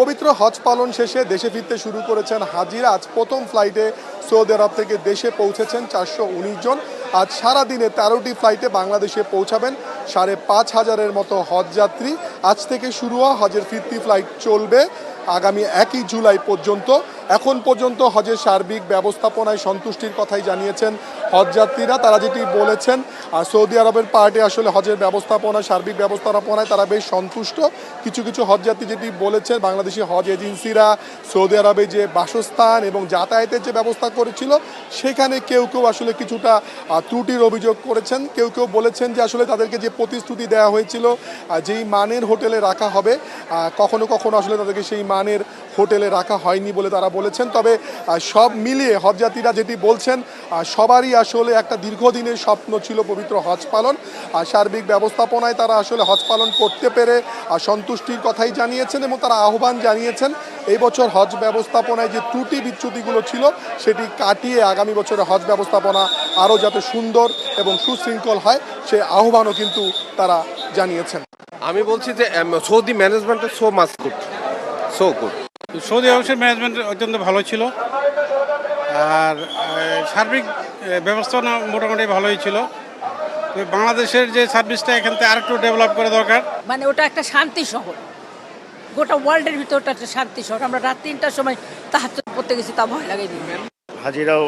পবিত্র হজ পালন শেষে দেশে ফিরতে শুরু করেছেন হাজিরা। আজ প্রথম ফ্লাইটে সৌদি আরব থেকে দেশে পৌঁছেছেন 419 জন। আজ সারাদিনে 13টি ফ্লাইটে বাংলাদেশে পৌঁছাবেন 5,500-এর মতো হজ যাত্রী। আজ থেকে শুরু হওয়া হজের ফিরতি ফ্লাইট চলবে আগামী 1 জুলাই পর্যন্ত। এখন পর্যন্ত হজের সার্বিক ব্যবস্থাপনায় সন্তুষ্টির কথাই জানিয়েছেন হজযাত্রীরা। তারা যেটি বলেছেন, সৌদি আরবের পার্টি আসলে হজের ব্যবস্থাপনা, সার্বিক ব্যবস্থাপনায় তারা বেশ সন্তুষ্ট। কিছু কিছু হজযাত্রী যেটি বলেছেন, বাংলাদেশি হজ এজেন্সিরা সৌদি আরবে যে বাসস্থান এবং যাতায়াতের যে ব্যবস্থা করেছিল সেখানে কেউ কেউ আসলে কিছুটা ত্রুটির অভিযোগ করেছেন। কেউ কেউ বলেছেন যে আসলে তাদেরকে যে প্রতিশ্রুতি দেওয়া হয়েছিল যেই মানের হোটেলে রাখা হবে, কখনো কখনো আসলে তাদেরকে সেই মানের হোটেলে রাখা হয়নি বলে তারা বলেছেন। তবে সব মিলিয়ে হজযাত্রীরা যেটি বলছেন, সবারই আসলে একটা দীর্ঘদিনের স্বপ্ন ছিল পবিত্র হজ পালন। সার্বিক ব্যবস্থাপনায় তারা আসলে হজ পালন করতে পেরে সন্তুষ্টির কথাই জানিয়েছেন এবং তারা আহ্বান জানিয়েছেন এই বছর হজ ব্যবস্থাপনায় যে ত্রুটি বিচ্যুতিগুলো ছিল সেটি কাটিয়ে আগামী বছরে হজ ব্যবস্থাপনা আরও যাতে সুন্দর এবং সুশৃঙ্খল হয় সে আহ্বানও কিন্তু তারা জানিয়েছেন। আমি বলছি যে Saudi management so much good, so good. Saudi আরবের ম্যানেজমেন্ট অত্যন্ত ভালো ছিল, আর সার্বিক ব্যবস্থাপনা মোটামুটি ভালোই ছিল। বাংলাদেশের যে সার্ভিসটা এখান থেকে আরেকটু ডেভেলপ করা দরকার। মানে ওটা একটা শান্তি শহর, গোটা ওয়ার্ল্ডের ভিতরে ওটা একটা শান্তি শহর। আমরা রাত 3টার সময় তাহাজ্জুদ পড়তে গেছি, তা ভয় লাগে। হাজিরাও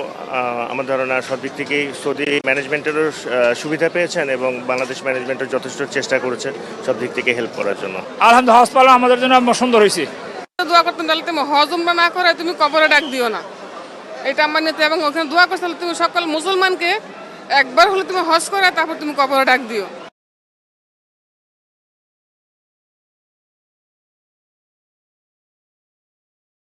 আমার ধারণা সব দিক থেকেই সৌদি ম্যানেজমেন্টেরও সুবিধা পেয়েছেন এবং বাংলাদেশ ম্যানেজমেন্টও যথেষ্ট চেষ্টা করেছে সব দিক থেকে হেল্প করার জন্য। আলহামদুলিল্লাহ, হজ পালন আমাদের জন্য সুন্দর হয়েছে। দোয়া করতেন তাহলে তুমি হজ উমরা না করে তুমি কবরে ডাক দিও না, এটা আমার নিতে। এবং ওখানে দোয়া করতে তুমি সকল মুসলমানকে একবার হলে তুমি হজ করে তারপর তুমি কবরে ডাক দিও।